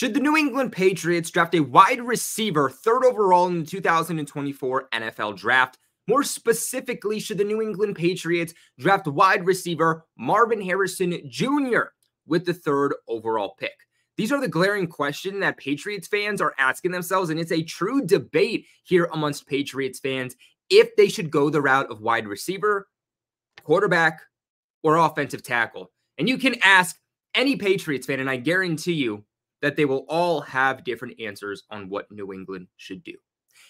Should the New England Patriots draft a wide receiver third overall in the 2024 NFL Draft? More specifically, should the New England Patriots draft wide receiver Marvin Harrison Jr. with the third overall pick? These are the glaring questions that Patriots fans are asking themselves, and it's a true debate here amongst Patriots fans if they should go the route of wide receiver, quarterback, or offensive tackle. And you can ask any Patriots fan, and I guarantee you that they will all have different answers on what New England should do.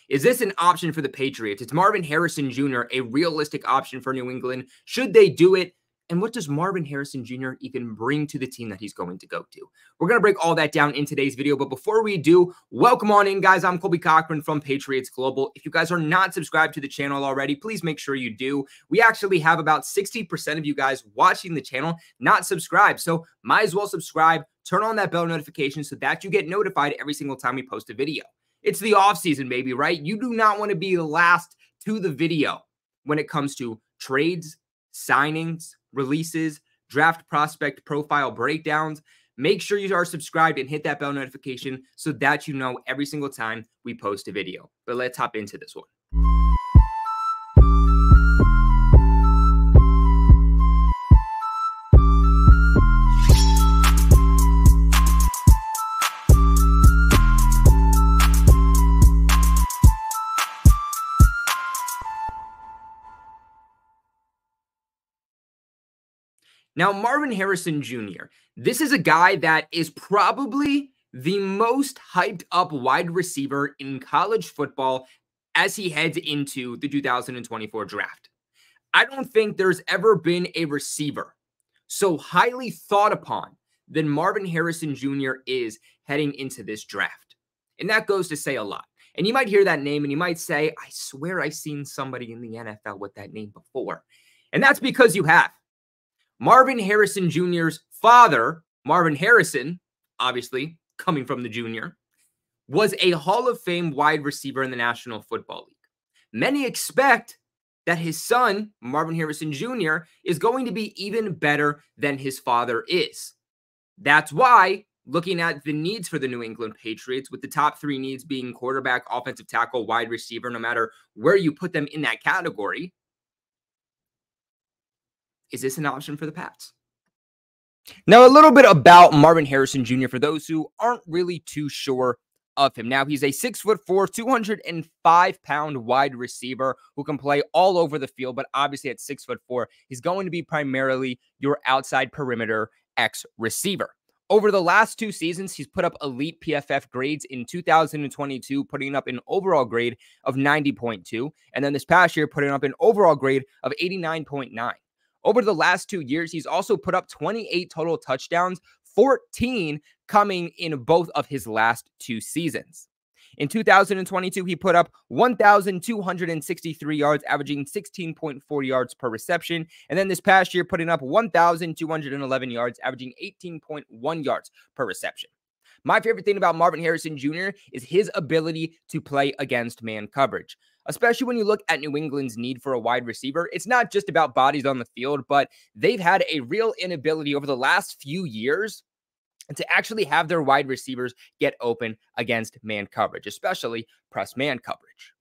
Is this an option for the Patriots? It's Marvin Harrison Jr., a realistic option for New England. Should they do it? And what does Marvin Harrison Jr. even bring to the team that he's going to go to? We're going to break all that down in today's video. But before we do, welcome on in, guys. I'm Colby Cochran from Patriots Global. If you guys are not subscribed to the channel already, please make sure you do. We actually have about 60% of you guys watching the channel not subscribed. So might as well subscribe, turn on that bell notification so that you get notified every single time we post a video. It's the off season, baby, right? You do not want to be the last to the video when it comes to trades, signings, releases, draft prospect profile breakdowns. Make sure you are subscribed and hit that bell notification so that you know every single time we post a video. But let's hop into this one. Now, Marvin Harrison Jr., this is a guy that is probably the most hyped up wide receiver in college football as he heads into the 2024 draft. I don't think there's ever been a receiver so highly thought upon than Marvin Harrison Jr. is heading into this draft. And that goes to say a lot. And you might hear that name and you might say, I swear I've seen somebody in the NFL with that name before. And that's because you have. Marvin Harrison Jr.'s father, Marvin Harrison, obviously coming from the junior, was a Hall of Fame wide receiver in the National Football League. Many expect that his son, Marvin Harrison Jr., is going to be even better than his father is. That's why, looking at the needs for the New England Patriots, with the top three needs being quarterback, offensive tackle, wide receiver, no matter where you put them in that category, is this an option for the Pats? Now, a little bit about Marvin Harrison Jr. for those who aren't really too sure of him. Now, he's a 6'4", 205-pound wide receiver who can play all over the field, but obviously at 6'4", he's going to be primarily your outside perimeter X receiver. Over the last two seasons, he's put up elite PFF grades in 2022, putting up an overall grade of 90.2, and then this past year, putting up an overall grade of 89.9. Over the last 2 years, he's also put up 28 total touchdowns, 14 coming in both of his last two seasons. In 2022, he put up 1,263 yards, averaging 16.4 yards per reception. And then this past year, putting up 1,211 yards, averaging 18.1 yards per reception. My favorite thing about Marvin Harrison Jr. is his ability to play against man coverage. Especially when you look at New England's need for a wide receiver, it's not just about bodies on the field, but they've had a real inability over the last few years to actually have their wide receivers get open against man coverage, especially press man coverage.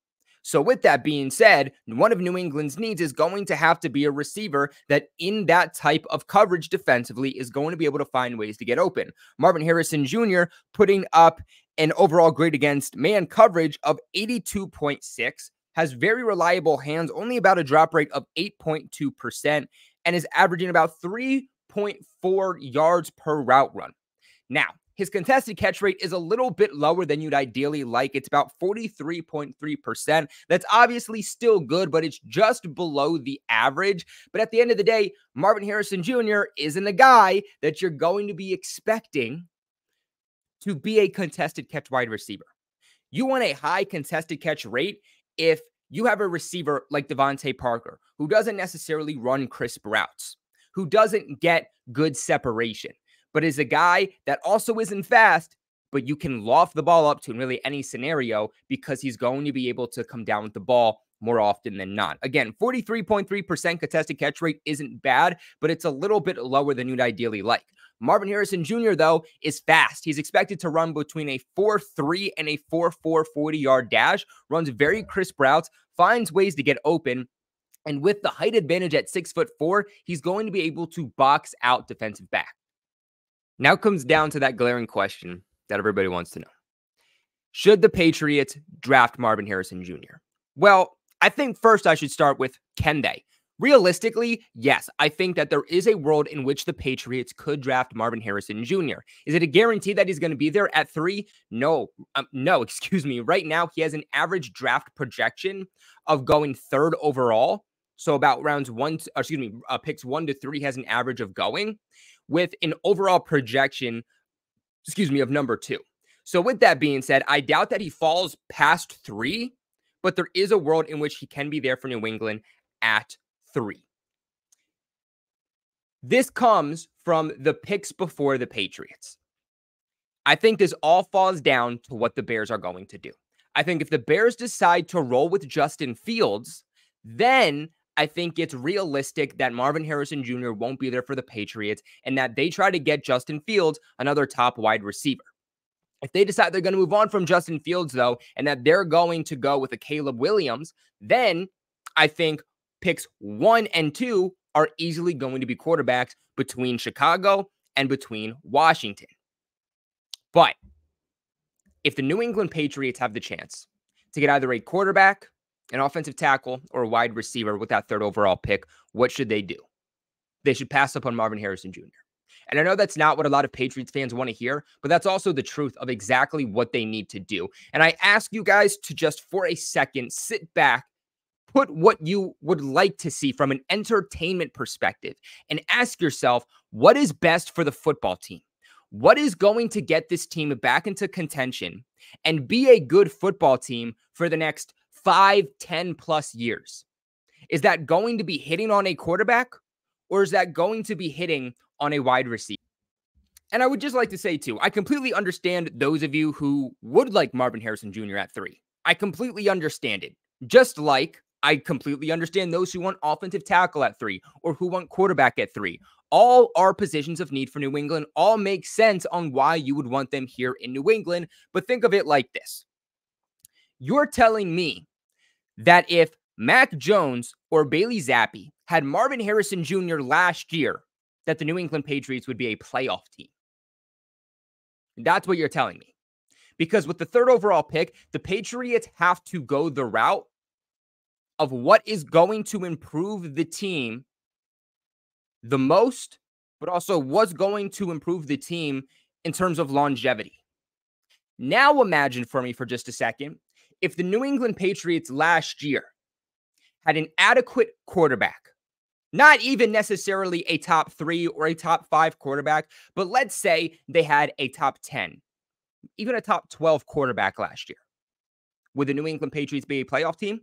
So with that being said, one of New England's needs is going to have to be a receiver that in that type of coverage defensively is going to be able to find ways to get open. Marvin Harrison Jr. putting up an overall grade against man coverage of 82.6, has very reliable hands, only about a drop rate of 8.2%, and is averaging about 3.4 yards per route run. Now, his contested catch rate is a little bit lower than you'd ideally like. It's about 43.3%. That's obviously still good, but it's just below the average. But at the end of the day, Marvin Harrison Jr. isn't a guy that you're going to be expecting to be a contested catch wide receiver. You want a high contested catch rate if you have a receiver like Devontae Parker, who doesn't necessarily run crisp routes, who doesn't get good separation, but is a guy that also isn't fast, but you can loft the ball up to in really any scenario because he's going to be able to come down with the ball more often than not. Again, 43.3% contested catch rate isn't bad, but it's a little bit lower than you'd ideally like. Marvin Harrison Jr., though, is fast. He's expected to run between a 4.3 and a 4.4 40-yard dash, runs very crisp routes, finds ways to get open. And with the height advantage at 6'4", he's going to be able to box out defensive back. Now comes down to that glaring question that everybody wants to know. Should the Patriots draft Marvin Harrison Jr.? Well, I think first I should start with, can they? Realistically, yes, I think that there is a world in which the Patriots could draft Marvin Harrison Jr. Is it a guarantee that he's going to be there at 3? No, excuse me. Right now, he has an average draft projection of going 3rd overall. So about picks 1 to 3 has an average of going, with an overall projection, of number 2. So with that being said, I doubt that he falls past 3, but there is a world in which he can be there for New England at 3. This comes from the picks before the Patriots. I think this all falls down to what the Bears are going to do. I think if the Bears decide to roll with Justin Fields, then I think it's realistic that Marvin Harrison Jr. won't be there for the Patriots and that they try to get Justin Fields, another top wide receiver. If they decide they're going to move on from Justin Fields, though, and that they're going to go with a Caleb Williams, then I think picks 1 and 2 are easily going to be quarterbacks between Chicago and between Washington. But if the New England Patriots have the chance to get either a quarterback, an offensive tackle, or a wide receiver with that 3rd overall pick, what should they do? They should pass up on Marvin Harrison Jr. And I know that's not what a lot of Patriots fans want to hear, but that's also the truth of exactly what they need to do. And I ask you guys to just for a second sit back, put what you would like to see from an entertainment perspective, and ask yourself, what is best for the football team? What is going to get this team back into contention and be a good football team for the next 5, 10 plus years? Is that going to be hitting on a quarterback, or is that going to be hitting on a wide receiver? And I would just like to say too, I completely understand those of you who would like Marvin Harrison Jr. at 3. I completely understand it. Just like I completely understand those who want offensive tackle at 3 or who want quarterback at 3. All are positions of need for New England. All make sense on why you would want them here in New England. But think of it like this. You're telling me that if Mac Jones or Bailey Zappi had Marvin Harrison Jr. last year, that the New England Patriots would be a playoff team. That's what you're telling me. Because with the 3rd overall pick, the Patriots have to go the route of what is going to improve the team the most, but also what's going to improve the team in terms of longevity. Now imagine for me for just a second, if the New England Patriots last year had an adequate quarterback, not even necessarily a top 3 or a top 5 quarterback, but let's say they had a top 10, even a top 12 quarterback last year. Would the New England Patriots be a playoff team?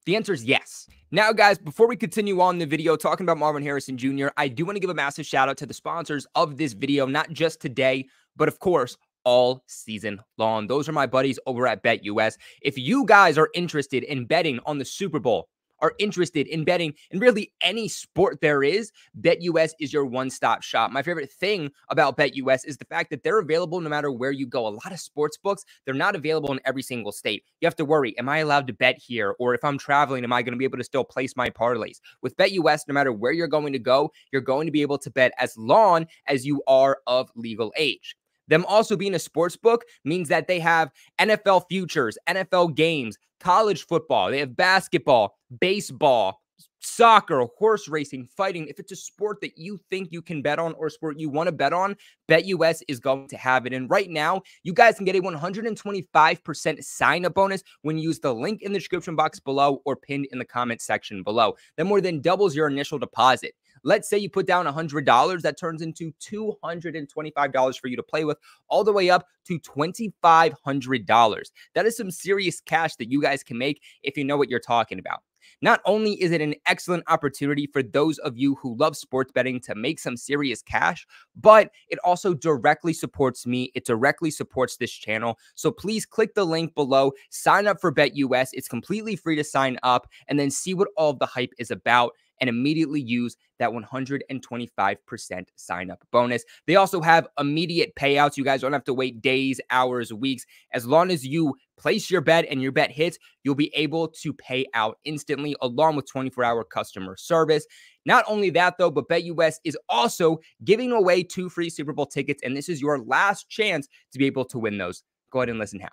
The answer is yes. Now, guys, before we continue on the video talking about Marvin Harrison Jr., I do want to give a massive shout out to the sponsors of this video, not just today, but of course, all season long. Those are my buddies over at BetUS. If you guys are interested in betting on the Super Bowl, are interested in betting in really any sport there is, BetUS is your one-stop shop. My favorite thing about BetUS is the fact that they're available no matter where you go. A lot of sports books, they're not available in every single state. You have to worry, am I allowed to bet here? Or if I'm traveling, am I going to be able to still place my parlays? With BetUS, no matter where you're going to go, you're going to be able to bet as long as you are of legal age. Them also being a sports book means that they have NFL futures, NFL games, college football. They have basketball, baseball, soccer, horse racing, fighting. If it's a sport that you think you can bet on or a sport you want to bet on, BetUS is going to have it. And right now, you guys can get a 125% sign-up bonus when you use the link in the description box below or pinned in the comment section below. That more than doubles your initial deposit. Let's say you put down $100, that turns into $225 for you to play with, all the way up to $2,500. That is some serious cash that you guys can make if you know what you're talking about. Not only is it an excellent opportunity for those of you who love sports betting to make some serious cash, but it also directly supports me. It directly supports this channel. So please click the link below, sign up for BetUS. It's completely free to sign up, and then see what all of the hype is about. and immediately use that 125% sign-up bonus. They also have immediate payouts. You guys don't have to wait days, hours, weeks. As long as you place your bet and your bet hits, you'll be able to pay out instantly along with 24-hour customer service. Not only that, though, but BetUS is also giving away 2 free Super Bowl tickets, and this is your last chance to be able to win those. Go ahead and listen how.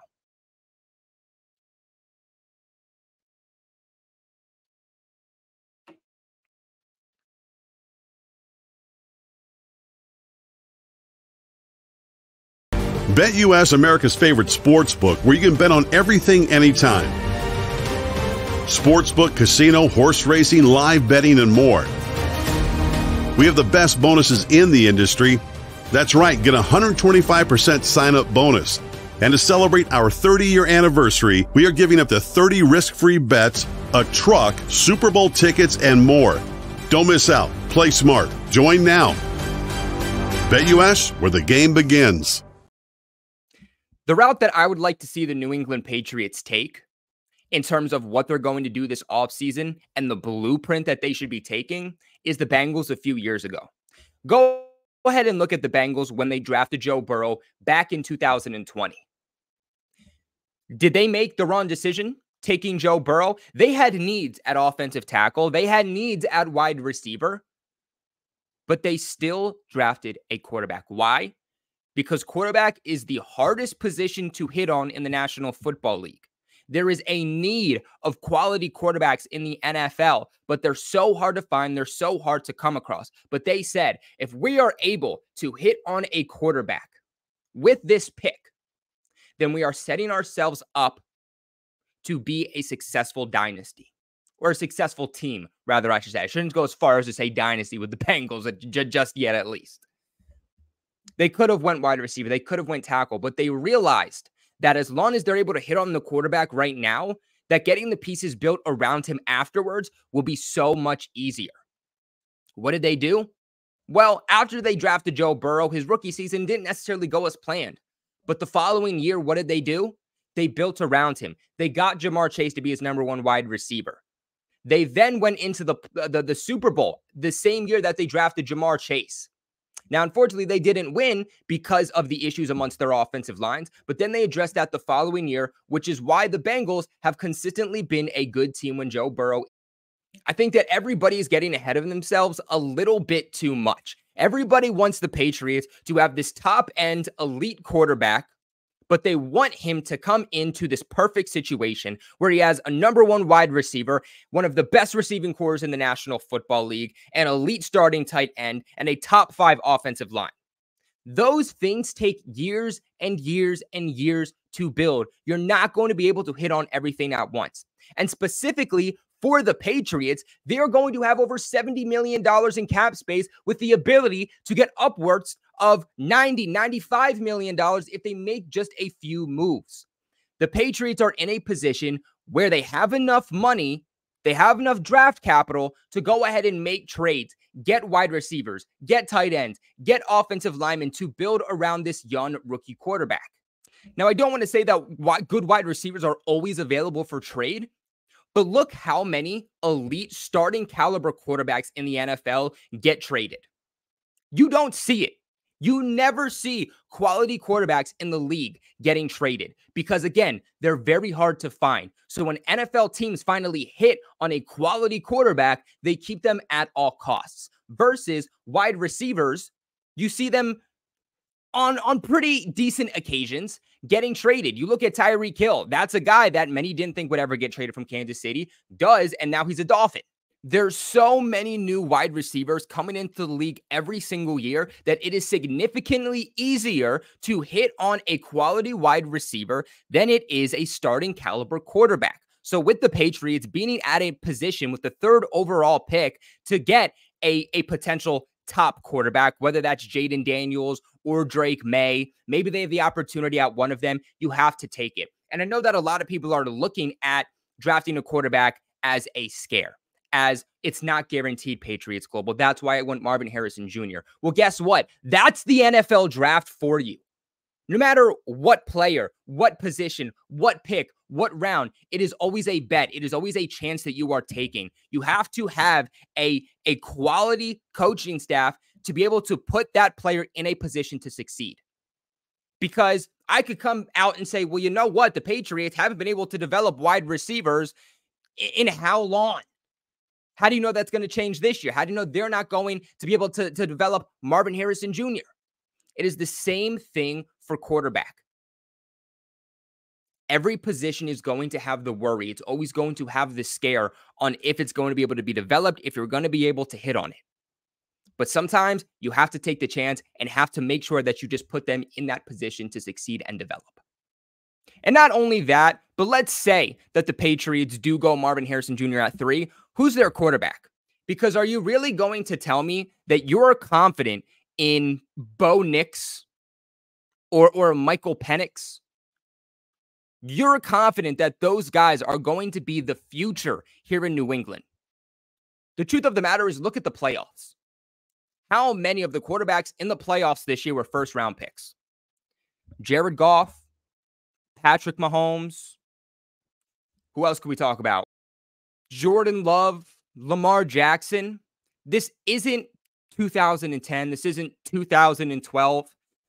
BetUS, America's favorite sportsbook, where you can bet on everything anytime. Sportsbook, casino, horse racing, live betting, and more. We have the best bonuses in the industry. That's right, get a 125% sign-up bonus. And to celebrate our 30-year anniversary, we are giving up to 30 risk-free bets, a truck, Super Bowl tickets, and more. Don't miss out. Play smart. Join now. BetUS, where the game begins. The route that I would like to see the New England Patriots take in terms of what they're going to do this offseason and the blueprint that they should be taking is the Bengals a few years ago. Go ahead and look at the Bengals when they drafted Joe Burrow back in 2020. Did they make the wrong decision taking Joe Burrow? They had needs at offensive tackle. They had needs at wide receiver, but they still drafted a quarterback. Why? Because quarterback is the hardest position to hit on in the National Football League. There is a need of quality quarterbacks in the NFL, but they're so hard to find. They're so hard to come across. But they said, if we are able to hit on a quarterback with this pick, then we are setting ourselves up to be a successful dynasty, or a successful team, rather, I should say. I shouldn't go as far as to say dynasty with the Bengals just yet, at least. They could have went wide receiver. They could have went tackle, but they realized that as long as they're able to hit on the quarterback right now, that getting the pieces built around him afterwards will be so much easier. What did they do? Well, after they drafted Joe Burrow, his rookie season didn't necessarily go as planned. But the following year, what did they do? They built around him. They got Jamar Chase to be his number 1 wide receiver. They then went into the Super Bowl the same year that they drafted Jamar Chase. Now, unfortunately, they didn't win because of the issues amongst their offensive lines, but then they addressed that the following year, which is why the Bengals have consistently been a good team when Joe Burrow. I think that everybody is getting ahead of themselves a little bit too much. Everybody wants the Patriots to have this top-end elite quarterback, but they want him to come into this perfect situation where he has a number 1 wide receiver, one of the best receiving corps in the National Football League, an elite starting tight end, and a top 5 offensive line. Those things take years and years and years to build. You're not going to be able to hit on everything at once. And specifically for the Patriots, they are going to have over $70 million in cap space with the ability to get upwards of $90, $95 million if they make just a few moves. The Patriots are in a position where they have enough money, they have enough draft capital to go ahead and make trades, get wide receivers, get tight ends, get offensive linemen to build around this young rookie quarterback. Now, I don't want to say that good wide receivers are always available for trade, but look how many elite starting caliber quarterbacks in the NFL get traded. You don't see it. You never see quality quarterbacks in the league getting traded because, again, they're very hard to find. So when NFL teams finally hit on a quality quarterback, they keep them at all costs. Versus wide receivers, you see them on pretty decent occasions getting traded. You look at Tyreek Hill. That's a guy that many didn't think would ever get traded from Kansas City. Does, and now he's a Dolphin. There's so many new wide receivers coming into the league every single year that it is significantly easier to hit on a quality wide receiver than it is a starting caliber quarterback. So with the Patriots being at a position with the 3rd overall pick to get a potential top quarterback, whether that's Jaden Daniels or Drake May, maybe they have the opportunity at one of them, you have to take it. And I know that a lot of people are looking at drafting a quarterback as a scare, as it's not guaranteed Patriots Global. That's why I went Marvin Harrison Jr. Well, guess what? That's the NFL draft for you. No matter what player, what position, what pick, what round, it is always a bet. It is always a chance that you are taking. You have to have a quality coaching staff to be able to put that player in a position to succeed. Because I could come out and say, well, you know what? The Patriots haven't been able to develop wide receivers in how long? How do you know that's going to change this year? How do you know they're not going to be able to develop Marvin Harrison Jr.? It is the same thing for quarterback. Every position is going to have the worry. It's always going to have the scare on if it's going to be able to be developed, if you're going to be able to hit on it. But sometimes you have to take the chance and have to make sure that you just put them in that position to succeed and develop. And not only that, but let's say that the Patriots do go Marvin Harrison Jr. at 3. Who's their quarterback? Because are you really going to tell me that you're confident in Bo Nix or Michael Penix? You're confident that those guys are going to be the future here in New England. The truth of the matter is, look at the playoffs. How many of the quarterbacks in the playoffs this year were first-round picks? Jared Goff, Patrick Mahomes. Who else could we talk about? Jordan Love, Lamar Jackson. This isn't 2010. This isn't 2012.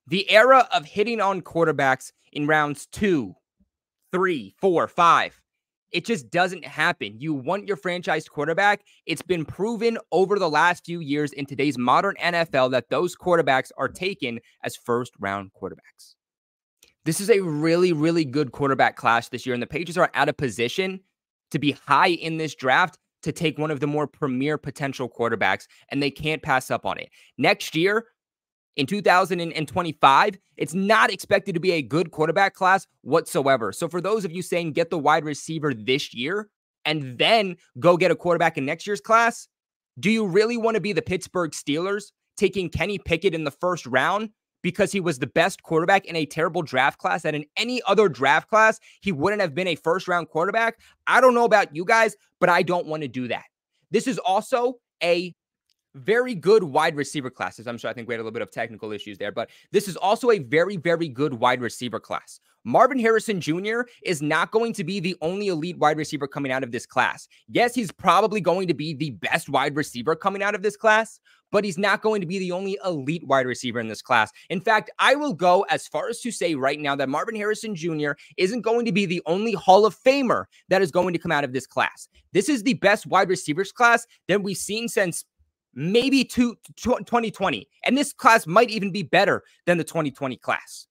The era of hitting on quarterbacks in rounds 2, 3, 4, 5. It just doesn't happen. You want your franchise quarterback. It's been proven over the last few years in today's modern NFL that those quarterbacks are taken as first-round quarterbacks. This is a really, really good quarterback class this year, and the Patriots are out of position to be high in this draft to take one of the more premier potential quarterbacks, and they can't pass up on it. Next year, in 2025, it's not expected to be a good quarterback class whatsoever. So for those of you saying get the wide receiver this year and then go get a quarterback in next year's class, do you really want to be the Pittsburgh Steelers taking Kenny Pickett in the first round because he was the best quarterback in a terrible draft class that in any other draft class, he wouldn't have been a first-round quarterback? I don't know about you guys, but I don't want to do that. This is also a very good wide receiver classes. I'm sure I think we had a little bit of technical issues there, but this is also a very, very good wide receiver class. Marvin Harrison Jr. is not going to be the only elite wide receiver coming out of this class. Yes, he's probably going to be the best wide receiver coming out of this class, but he's not going to be the only elite wide receiver in this class. In fact, I will go as far as to say right now that Marvin Harrison Jr. isn't going to be the only Hall of Famer that is going to come out of this class. This is the best wide receivers class that we've seen since maybe 2020. And this class might even be better than the 2020 class.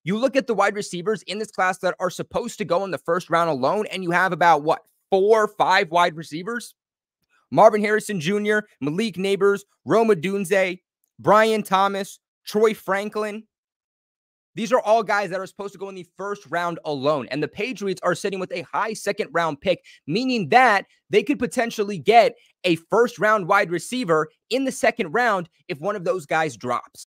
You look at the wide receivers in this class that are supposed to go in the first round alone, and you have about, 4 or 5 wide receivers? Marvin Harrison Jr., Malik Neighbors, Rome Odunze, Brian Thomas, Troy Franklin. These are all guys that are supposed to go in the first round alone. And the Patriots are sitting with a high second-round pick, meaning that they could potentially get a first-round wide receiver in the second round if one of those guys drops.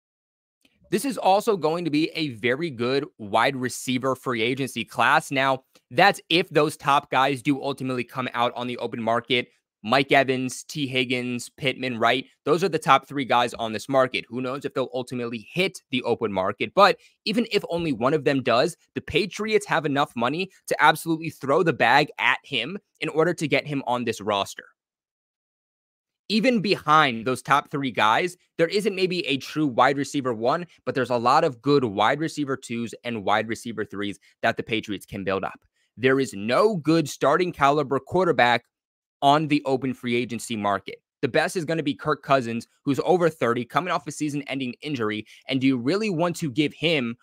This is also going to be a very good wide receiver free agency class. Now, that's if those top guys do ultimately come out on the open market. Mike Evans, T. Higgins, Pittman, right? Those are the top 3 guys on this market. Who knows if they'll ultimately hit the open market? But even if only one of them does, the Patriots have enough money to absolutely throw the bag at him in order to get him on this roster. Even behind those top 3 guys, there isn't maybe a true wide receiver 1, but there's a lot of good wide receiver 2s and wide receiver 3s that the Patriots can build up. There is no good starting caliber quarterback on the open free agency market. The best is going to be Kirk Cousins, who's over 30, coming off a season-ending injury. And do you really want to give him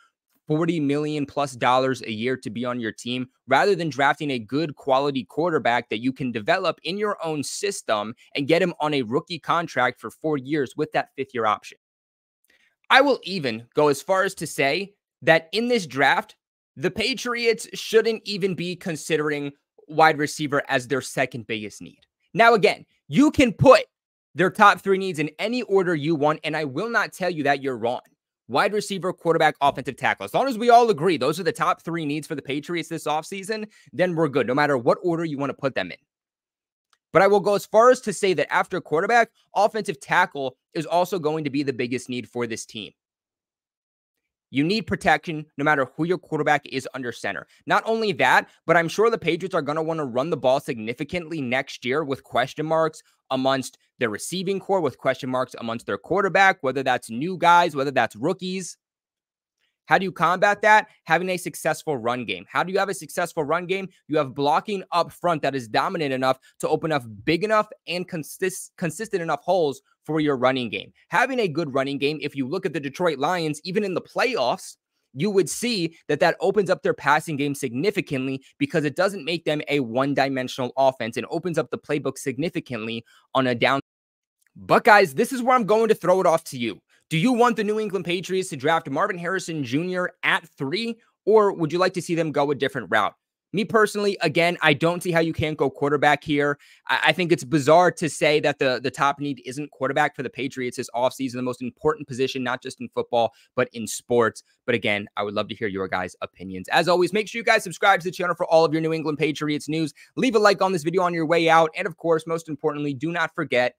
$40 million plus a year to be on your team rather than drafting a good quality quarterback that you can develop in your own system and get him on a rookie contract for 4 years with that 5th-year option? I will even go as far as to say that in this draft, the Patriots shouldn't even be considering wide receiver as their second biggest need. Now, again, you can put their top 3 needs in any order you want, and I will not tell you that you're wrong. Wide receiver, quarterback, offensive tackle. As long as we all agree those are the top 3 needs for the Patriots this offseason, then we're good, no matter what order you want to put them in. But I will go as far as to say that after quarterback, offensive tackle is also going to be the biggest need for this team. You need protection no matter who your quarterback is under center. Not only that, but I'm sure the Patriots are going to want to run the ball significantly next year with question marks amongst their receiving core, with question marks amongst their quarterback, whether that's new guys, whether that's rookies. How do you combat that? Having a successful run game. How do you have a successful run game? You have blocking up front that is dominant enough to open up big enough and consistent enough holes for your running game. Having a good running game, if you look at the Detroit Lions, even in the playoffs, you would see that that opens up their passing game significantly because it doesn't make them a one-dimensional offense and opens up the playbook significantly on a down. But guys, this is where I'm going to throw it off to you. Do you want the New England Patriots to draft Marvin Harrison Jr. at 3, or would you like to see them go a different route? Me personally, again, I don't see how you can't go quarterback here. I think it's bizarre to say that the top need isn't quarterback for the Patriots this offseason, the most important position, not just in football, but in sports. But again, I would love to hear your guys' opinions. As always, make sure you guys subscribe to the channel for all of your New England Patriots news. Leave a like on this video on your way out. And of course, most importantly, do not forget